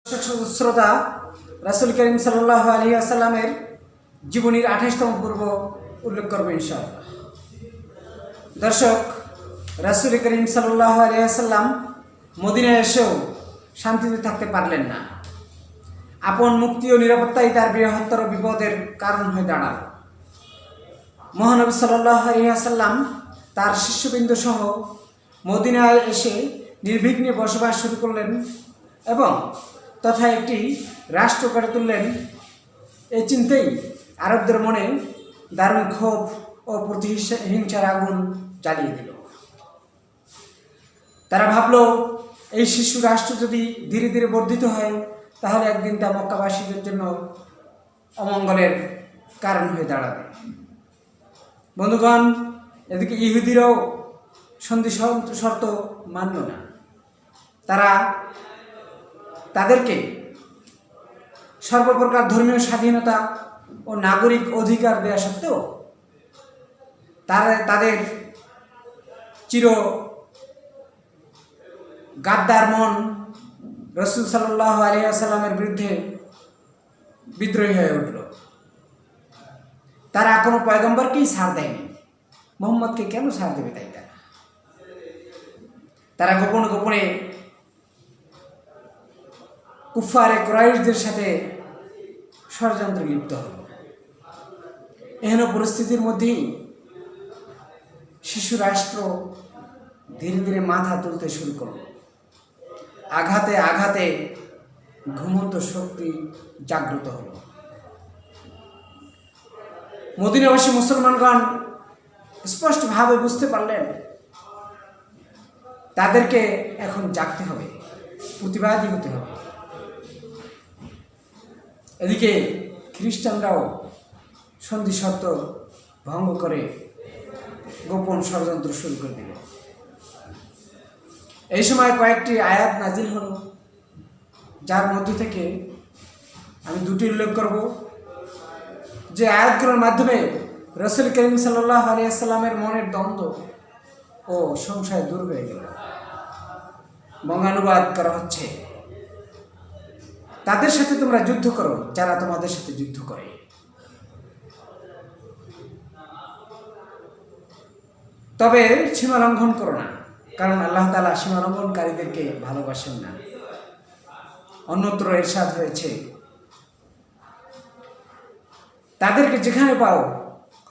শ্রোতা, রাসূল করিম সাল্লাল্লাহু আলাইহি ওয়াসাল্লামের জীবনীর 28তম পর্ব উল্লেখ করব ইনশাআল্লাহ। দর্শক, রাসূল করিম সাল্লাল্লাহু আলাইহি ওয়াসাল্লাম মদিনায় এসেও শান্তিতে থাকতে পারলেন না। আপন মুক্তি ও নিরাপত্তাই তার বৃহত্তর বিপদের কারণ হয়ে দাঁড়াল। মহানবী সাল্লাল্লাহু আলাইহি ওয়াসাল্লাম তার শিষ্যবৃন্দ সহ মদিনায় এসে নির্বিঘ্নে বসবাস শুরু করলেন এবং তথা একটি রাষ্ট্র গড়ে তুললেন। এই চিন্তাই আরবদের মনে দারুণ ক্ষোভ ও প্রতিহিংসার আগুন জ্বালিয়ে দিল। তারা ভাবল, এই শিশু রাষ্ট্র যদি ধীরে ধীরে বর্ধিত হয় তাহলে একদিন তা মক্কাবাসীদের জন্য অমঙ্গলের কারণ হয়ে দাঁড়াবে। বন্ধুগণ, এদিকে ইহুদিরাও সন্ধি শর্ত মানল না। তারা তাদেরকে সর্বপ্রকার ধর্মীয় স্বাধীনতা ও নাগরিক অধিকার দেওয়া সত্ত্বেও তাদের চির গাদ্দার মন রাসূল সাল্লাল্লাহু আলাইহি ওয়াসাল্লামের বিরুদ্ধে বিদ্রোহী হয়ে উঠল। তারা কোনো পয়গম্বরকেই ছাড় দেয়নি। মুহাম্মদকে কেন ছাড় দেবে তাই তারা গোপনে গোপনে কুফারে কুরাইশদের সাথে ষড়যন্ত্রে লিপ্ত হল। এহেন পরিস্থিতির মধ্যেই শিশু রাষ্ট্র ধীরে ধীরে মাথা তুলতে শুরু করল। আঘাতে আঘাতে ঘুমন্ত শক্তি জাগ্রত হল। মদিনাবাসী মুসলমানগণ স্পষ্টভাবে বুঝতে পারলেন তাদেরকে এখন জাগতে হবে, প্রতিবাদী হতে হবে। এদিকে খ্রিস্টানরাও সন্ধি শর্ত ভঙ্গ করে গোপন ষড়যন্ত্র শুরু করে দিল। এই সময় কয়েকটি আয়াত নাজিল হল, যার মধ্য থেকে আমি দুটি উল্লেখ করব। যে আয়াতগুলোর মাধ্যমে রাসূল করিম সাল্লাল্লাহু আলাইহি ওয়াসাল্লামের মনের দ্বন্দ্ব ও সংশয় দূর হয়ে গেল। বঙ্গানুবাদ করা হচ্ছে, তাদের সাথে তোমরা যুদ্ধ করো যারা তোমাদের সাথে যুদ্ধ করে। তবে সীমা লঙ্ঘন করো না, কারণ আল্লাহ তাআলা সীমা লঙ্ঘনকারীদেরকে ভালোবাসেন না। অন্যত্র ইরশাদ হয়েছে, তাদেরকে যেখানে পাও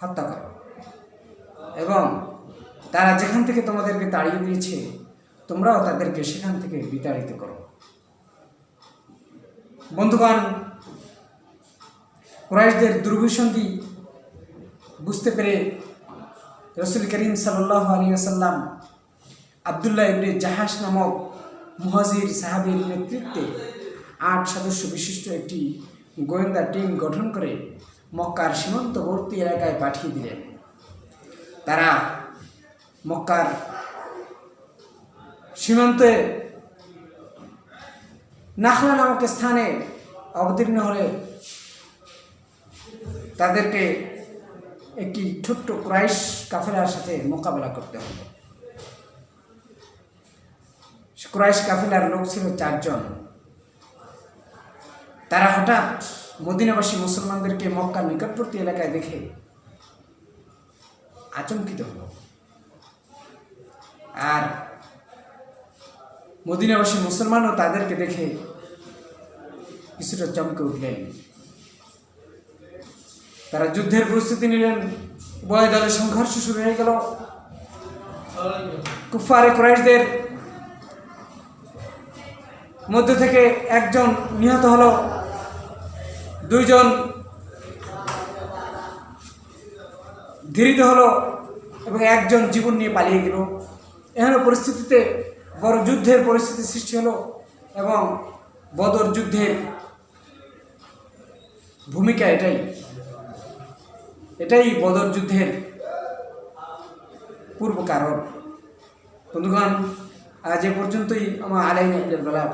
হত্যা করো এবং তারা যেখান থেকে তোমাদেরকে তাড়িয়ে দিয়েছে তোমরাও তাদেরকে সেখান থেকে বিতাড়িত করো। বন্ধুগণ, কুরাইশদের দুর্বিসন্ধি বুঝতে পেরে রাসূল করিম সাল্লাল্লাহু আলাইহি ওয়াসাল্লাম আব্দুল্লাহ ইবনে জাহাশ নামক মুহাজির সাহাবীর নেতৃত্বে 8 সদস্য বিশিষ্ট একটি গোয়েন্দা টিম গঠন করে মক্কার সীমান্তবর্তী এলাকায় পাঠিয়ে দিলেন। তারা মক্কার সীমান্তে নাখলা নামক স্থানে অবতীর্ণ হলে তাদেরকে একটি ছোট্ট কুরাইশ কাফেলার সাথে মোকাবেলা করতে হলো। কুরাইশ কাফেলার লোক ছিল 4 জন। তারা হঠাৎ মদিনাবাসী মুসলমানদেরকে মক্কার নিকটবর্তী এলাকায় দেখে আচমকিত হল। আর মদিনাবাসী মুসলমানও তাদেরকে দেখে কিছুটা চমকে উঠলেন। তারা যুদ্ধের প্রস্তুতি নিলেন। উভয় দলের সংঘর্ষ শুরু হয়ে গেল। কুফারে কুরাইশদের মধ্যে থেকে একজন নিহত হলো, 2 জন ধৃত হলো এবং 1 জন জীবন নিয়ে পালিয়ে গেল। এহেন পরিস্থিতিতে বড় যুদ্ধের পরিস্থিতি সৃষ্টি হলো এবং বদর যুদ্ধের ভূমিকা এটাই বদর যুদ্ধের পূর্ব কারণ। বন্ধুগণ, আজ এ পর্যন্তই আমার আলাইনা ইলাল বালাগ।